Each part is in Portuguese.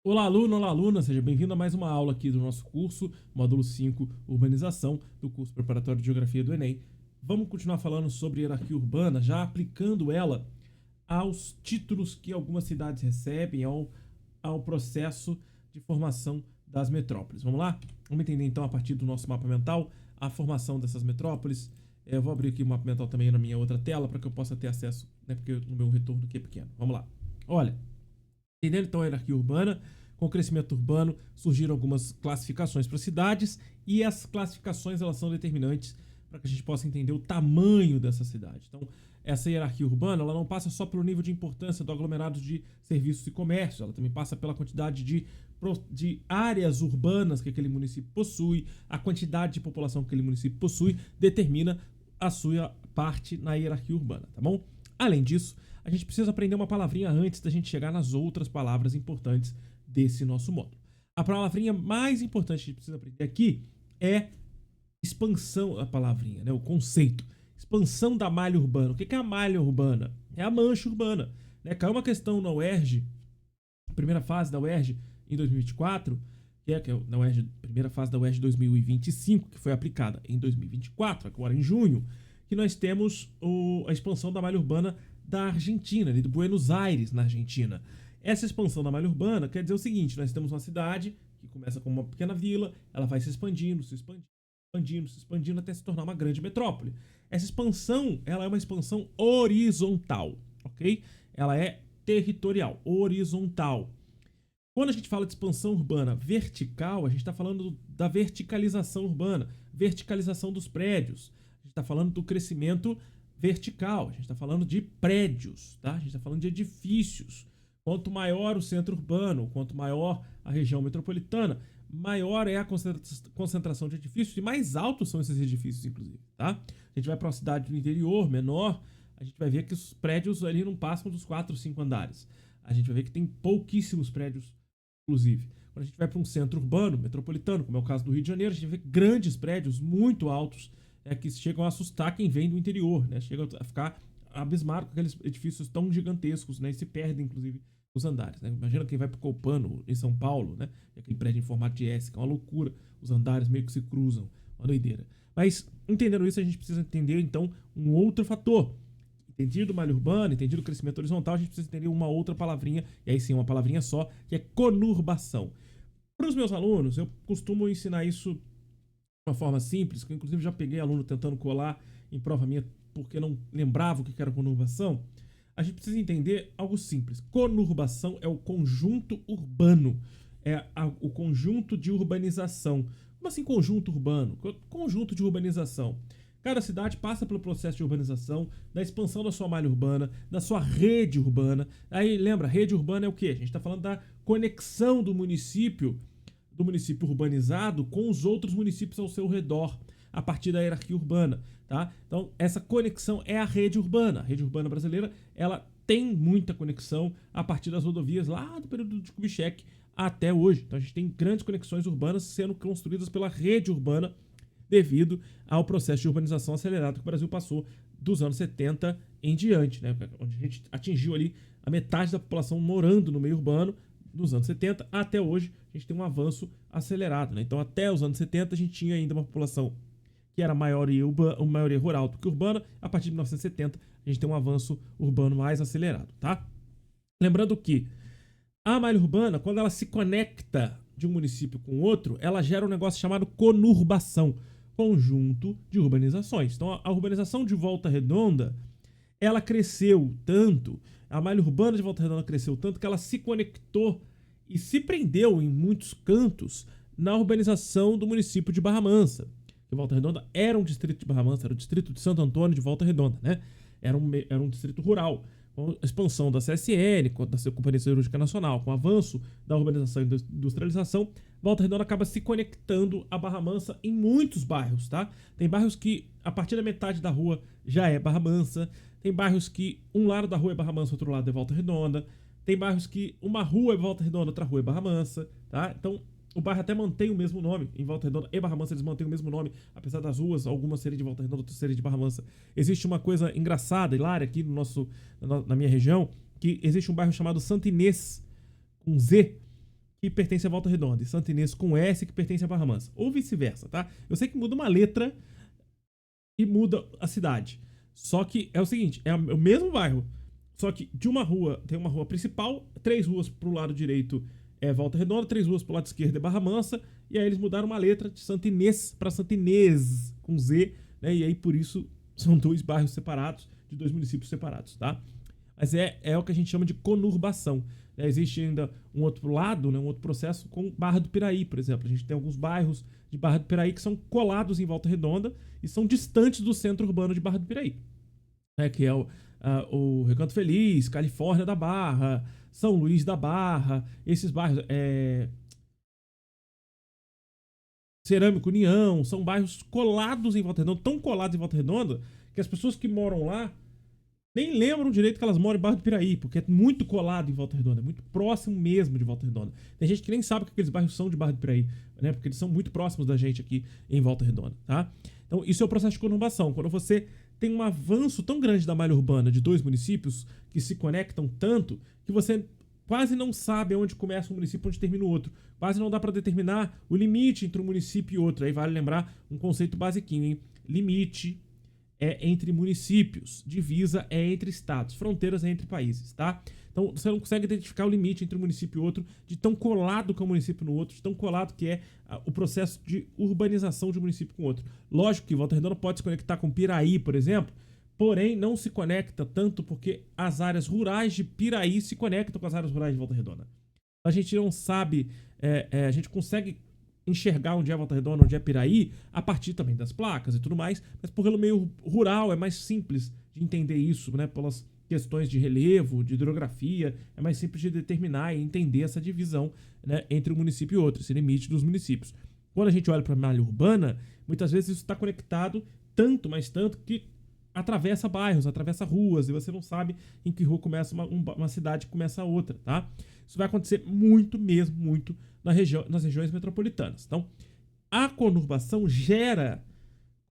Olá, aluno, olá, aluna, seja bem-vindo a mais uma aula aqui do nosso curso, módulo 5, Urbanização, do curso preparatório de Geografia do Enem. Vamos continuar falando sobre hierarquia urbana, já aplicando ela aos títulos que algumas cidades recebem, ao processo de formação das metrópoles. Vamos lá? Vamos entender então, a partir do nosso mapa mental, a formação dessas metrópoles. Eu vou abrir aqui o mapa mental também na minha outra tela para que eu possa ter acesso, né, porque o meu retorno aqui é pequeno. Vamos lá. Olha, entendendo então a hierarquia urbana, com o crescimento urbano surgiram algumas classificações para cidades e as classificações elas são determinantes para que a gente possa entender o tamanho dessa cidade. Então, essa hierarquia urbana ela não passa só pelo nível de importância do aglomerado de serviços e comércios, ela também passa pela quantidade de áreas urbanas que aquele município possui, a quantidade de população que aquele município possui determina a sua parte na hierarquia urbana, tá bom? Além disso, a gente precisa aprender uma palavrinha antes da gente chegar nas outras palavras importantes desse nosso módulo. A palavrinha mais importante que a gente precisa aprender aqui é expansão, a palavrinha, né, o conceito. Expansão da malha urbana. O que é a malha urbana? É a mancha urbana. Né? Caiu uma questão na UERJ, primeira fase da UERJ em 2024, que é na UERJ, primeira fase da UERJ 2025, que foi aplicada em 2024, agora em junho, que nós temos a expansão da malha urbana da Argentina, de Buenos Aires, na Argentina. Essa expansão da malha urbana quer dizer o seguinte: nós temos uma cidade que começa como uma pequena vila, ela vai se expandindo, se expandindo, se expandindo até se tornar uma grande metrópole. Essa expansão, ela é uma expansão horizontal, ok? Ela é territorial, horizontal. Quando a gente fala de expansão urbana vertical, a gente está falando da verticalização urbana, verticalização dos prédios. A gente está falando do crescimento vertical, a gente está falando de prédios, tá? A gente está falando de edifícios. Quanto maior o centro urbano, quanto maior a região metropolitana, maior é a concentração de edifícios e mais altos são esses edifícios, inclusive, tá? A gente vai para uma cidade do interior, menor, a gente vai ver que os prédios ali não passam dos 4 ou 5 andares. A gente vai ver que tem pouquíssimos prédios, inclusive. Quando a gente vai para um centro urbano, metropolitano, como é o caso do Rio de Janeiro, a gente vê grandes prédios muito altos, que chegam a assustar quem vem do interior, né? Chegam a ficar abismado com aqueles edifícios tão gigantescos, né? E se perdem, inclusive, os andares, né? Imagina quem vai para o Copano, em São Paulo, né? Aquele prédio em formato de S, que é uma loucura. Os andares meio que se cruzam, uma doideira. Mas, entendendo isso, a gente precisa entender, então, um outro fator. Entendido malha urbana, entendido crescimento horizontal, a gente precisa entender uma outra palavrinha, e aí sim, uma palavrinha só, que é conurbação. Para os meus alunos, eu costumo ensinar isso de uma forma simples, que eu inclusive já peguei aluno tentando colar em prova minha porque não lembrava o que era conurbação. A gente precisa entender algo simples. Conurbação é o conjunto urbano, o conjunto de urbanização. Como assim conjunto urbano? Conjunto de urbanização. Cada cidade passa pelo processo de urbanização, da expansão da sua malha urbana, da sua rede urbana. Aí lembra, rede urbana é o quê? A gente está falando da conexão do município urbanizado com os outros municípios ao seu redor, a partir da hierarquia urbana, tá? Então, essa conexão é a rede urbana. A rede urbana brasileira, ela tem muita conexão a partir das rodovias lá do período de Kubitschek até hoje. Então, a gente tem grandes conexões urbanas sendo construídas pela rede urbana devido ao processo de urbanização acelerado que o Brasil passou dos anos 70 em diante, né? Onde a gente atingiu ali a metade da população morando no meio urbano, dos anos 70 até hoje, a gente tem um avanço acelerado, né? Então, até os anos 70, a gente tinha ainda uma população que era maioria rural do que urbana. A partir de 1970, a gente tem um avanço urbano mais acelerado, tá? Lembrando que a malha urbana, quando ela se conecta de um município com outro, ela gera um negócio chamado conurbação, conjunto de urbanizações. Então, a urbanização de Volta Redonda, ela cresceu tanto, a malha urbana de Volta Redonda cresceu tanto que ela se conectou e se prendeu em muitos cantos na urbanização do município de Barra Mansa. Que Volta Redonda era um distrito de Barra Mansa, era o distrito de Santo Antônio de Volta Redonda, né? Era um distrito rural. Com a expansão da CSN, da Companhia Siderúrgica Nacional, com o avanço da urbanização e da industrialização, Volta Redonda acaba se conectando a Barra Mansa em muitos bairros, tá? Tem bairros que a partir da metade da rua já é Barra Mansa, tem bairros que um lado da rua é Barra Mansa, outro lado é Volta Redonda, tem bairros que uma rua é Volta Redonda, outra rua é Barra Mansa, tá? Então, o bairro até mantém o mesmo nome. Em Volta Redonda e Barra Mansa eles mantêm o mesmo nome, apesar das ruas, algumas serem de Volta Redonda, outras serem de Barra Mansa. Existe uma coisa engraçada, hilária aqui na minha região, que existe um bairro chamado Santa Inês, com Z, que pertence a Volta Redonda, e Santa Inês com S, que pertence a Barra Mansa. Ou vice-versa, tá? Eu sei que muda uma letra e muda a cidade. Só que é o seguinte, é o mesmo bairro. Só que de uma rua, tem uma rua principal, 3 ruas pro lado direito é Volta Redonda, 3 ruas pro lado esquerdo é Barra Mansa, e aí eles mudaram uma letra de Santa Inês para Santa Inês, com Z, né? E aí por isso são 2 bairros separados, de 2 municípios separados, tá? Mas é o que a gente chama de conurbação. Né? Existe ainda um outro lado, né, um outro processo com Barra do Piraí, por exemplo. A gente tem alguns bairros de Barra do Piraí que são colados em Volta Redonda e são distantes do centro urbano de Barra do Piraí. Né, que é o Recanto Feliz, Califórnia da Barra, São Luís da Barra, esses bairros, Cerâmica União, são bairros colados em Volta Redonda, tão colados em Volta Redonda, que as pessoas que moram lá nem lembram direito que elas moram em Barra do Piraí, porque é muito colado em Volta Redonda, é muito próximo mesmo de Volta Redonda. Tem gente que nem sabe que aqueles bairros são de Barra do Piraí, né? Porque eles são muito próximos da gente aqui em Volta Redonda, tá? Então, isso é o processo de conurbação. Quando você tem um avanço tão grande da malha urbana de 2 municípios que se conectam tanto que você quase não sabe onde começa um município e onde termina o outro. Quase não dá para determinar o limite entre um município e outro. Aí vale lembrar um conceito basiquinho, hein? Limite é entre municípios, divisa é entre estados, fronteiras é entre países, tá? Então você não consegue identificar o limite entre um município e outro, de tão colado que é um município no outro, de tão colado que é o processo de urbanização de um município com o outro. Lógico que Volta Redonda pode se conectar com Piraí, por exemplo, porém não se conecta tanto porque as áreas rurais de Piraí se conectam com as áreas rurais de Volta Redonda. A gente não sabe, a gente consegue enxergar onde é Volta Redonda, onde é Piraí, a partir também das placas e tudo mais, mas pelo meio rural é mais simples de entender isso, né? Pelas questões de relevo, de hidrografia, é mais simples de determinar e entender essa divisão, né, entre um município e outro, esse limite dos municípios. Quando a gente olha para a malha urbana, muitas vezes isso está conectado tanto, mas tanto, que atravessa bairros, atravessa ruas, e você não sabe em que rua começa uma cidade e começa a outra, tá? Isso vai acontecer muito mesmo, muito nas regiões metropolitanas. Então, a conurbação gera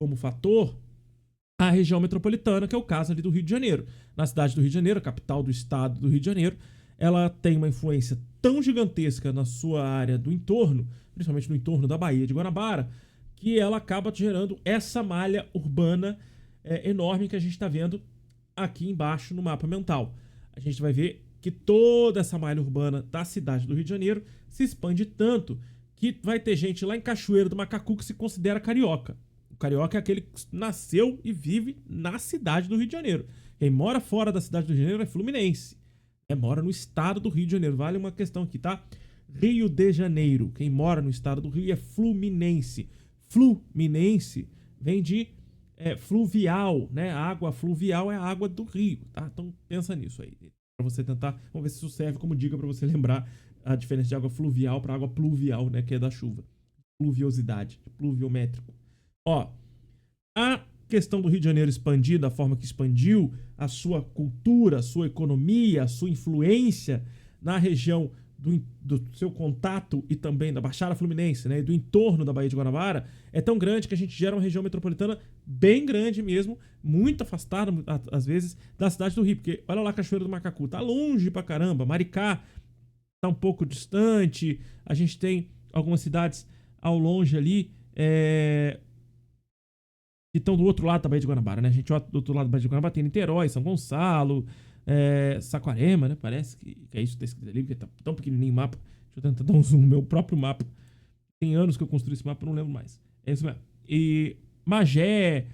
como fator a região metropolitana, que é o caso ali do Rio de Janeiro. Na cidade do Rio de Janeiro, a capital do estado do Rio de Janeiro, ela tem uma influência tão gigantesca na sua área do entorno, principalmente no entorno da Baía de Guanabara, que ela acaba gerando essa malha urbana enorme que a gente está vendo aqui embaixo no mapa mental. A gente vai ver que toda essa malha urbana da cidade do Rio de Janeiro se expande tanto que vai ter gente lá em Cachoeiro do Macacu que se considera carioca. O carioca é aquele que nasceu e vive na cidade do Rio de Janeiro. Quem mora fora da cidade do Rio de Janeiro é fluminense. Mora no estado do Rio de Janeiro. Vale uma questão aqui, tá? Rio de Janeiro. Quem mora no estado do Rio é fluminense. Fluminense vem de fluvial, né? A água fluvial é a água do rio, tá? Então pensa nisso aí. Pra você tentar, vamos ver se isso serve como dica pra você lembrar a diferença de água fluvial para água pluvial, né? Que é da chuva. Pluviosidade, pluviométrico. Ó, a questão do Rio de Janeiro expandir da forma que expandiu, a sua cultura, a sua economia, a sua influência na região do seu contato e também da Baixada Fluminense, né, e do entorno da Baía de Guanabara, é tão grande que a gente gera uma região metropolitana bem grande mesmo, muito afastada, às vezes, da cidade do Rio, porque olha lá Cachoeiro do Macacu, tá longe pra caramba, Maricá tá um pouco distante, a gente tem algumas cidades ao longe ali, que estão do outro lado da Baía de Guanabara, né, a gente olha do outro lado da Baía de Guanabara, tem Niterói, São Gonçalo, Saquarema, né? Parece que é isso que tá escrito ali, porque tá tão pequenininho o mapa. Deixa eu tentar dar um zoom no meu próprio mapa. Tem anos que eu construí esse mapa, eu não lembro mais. É isso mesmo. E Magé,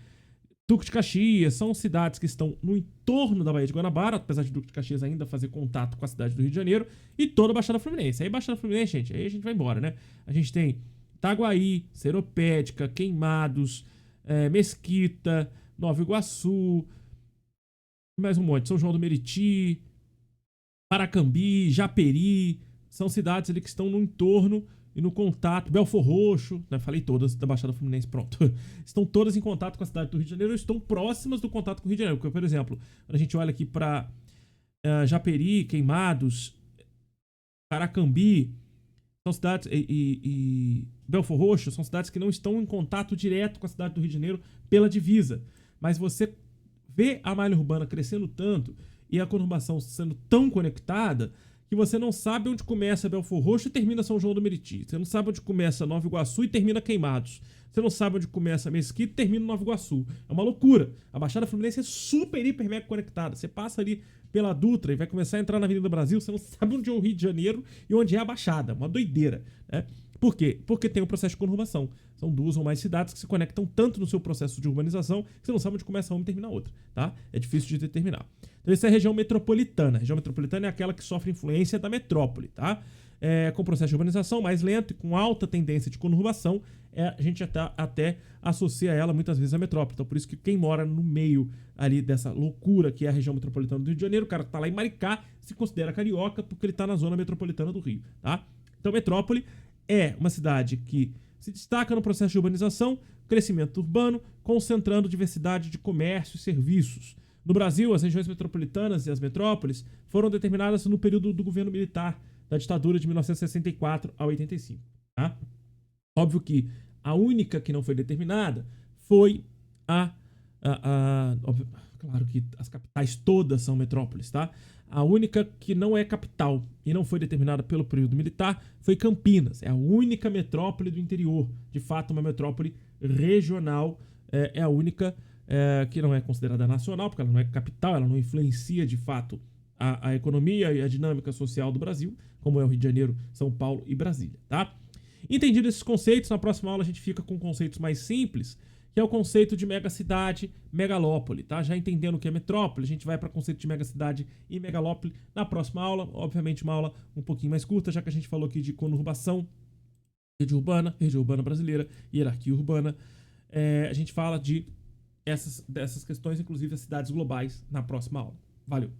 Duque de Caxias, são cidades que estão no entorno da Baía de Guanabara, apesar de Duque de Caxias ainda fazer contato com a cidade do Rio de Janeiro, e toda a Baixada Fluminense. Aí Baixada Fluminense, gente, aí a gente vai embora, né? A gente tem Itaguaí, Seropédica, Queimados, Mesquita, Nova Iguaçu, mais um monte, São João do Meriti, Paracambi, Japeri, são cidades ali que estão no entorno e no contato, Belfor Roxo, né? Falei todas da Baixada Fluminense, pronto. Estão todas em contato com a cidade do Rio de Janeiro, ou estão próximas do contato com o Rio de Janeiro. Porque, por exemplo, quando a gente olha aqui para Japeri, Queimados, Paracambi, são cidades, e Belfor Roxo, são cidades que não estão em contato direto com a cidade do Rio de Janeiro pela divisa. Mas você vê a malha urbana crescendo tanto e a conurbação sendo tão conectada que você não sabe onde começa Belfor Roxo e termina São João do Meriti. Você não sabe onde começa Nova Iguaçu e termina Queimados. Você não sabe onde começa Mesquita e termina Nova Iguaçu. É uma loucura. A Baixada Fluminense é super, hiper, mega conectada. Você passa ali pela Dutra e vai começar a entrar na Avenida Brasil, você não sabe onde é o Rio de Janeiro e onde é a Baixada. Uma doideira, né? Por quê? Porque tem o processo de conurbação. São 2 ou mais cidades que se conectam tanto no seu processo de urbanização que você não sabe onde começa uma e termina a outra, tá? É difícil de determinar. Então, essa é a região metropolitana. A região metropolitana é aquela que sofre influência da metrópole, tá? Com processo de urbanização mais lento e com alta tendência de conurbação, a gente até associa ela muitas vezes à metrópole. Então, por isso que quem mora no meio ali dessa loucura que é a região metropolitana do Rio de Janeiro, o cara que tá lá em Maricá se considera carioca porque ele tá na zona metropolitana do Rio, tá? Então, metrópole é uma cidade que se destaca no processo de urbanização, crescimento urbano, concentrando diversidade de comércio e serviços. No Brasil, as regiões metropolitanas e as metrópoles foram determinadas no período do governo militar, da ditadura de 1964 a 85. Tá? Óbvio que a única que não foi determinada foi claro que as capitais todas são metrópoles, tá? A única que não é capital e não foi determinada pelo período militar foi Campinas. É a única metrópole do interior. De fato, uma metrópole regional. É a única que não é considerada nacional, porque ela não é capital, ela não influencia de fato a economia e a dinâmica social do Brasil, como é o Rio de Janeiro, São Paulo e Brasília, tá? Entendido esses conceitos, na próxima aula a gente fica com conceitos mais simples, que é o conceito de megacidade, megalópole, tá? Já entendendo o que é metrópole, a gente vai para o conceito de megacidade e megalópole na próxima aula, obviamente uma aula um pouquinho mais curta, já que a gente falou aqui de conurbação, região urbana brasileira, hierarquia urbana. A gente fala dessas questões, inclusive as cidades globais, na próxima aula. Valeu!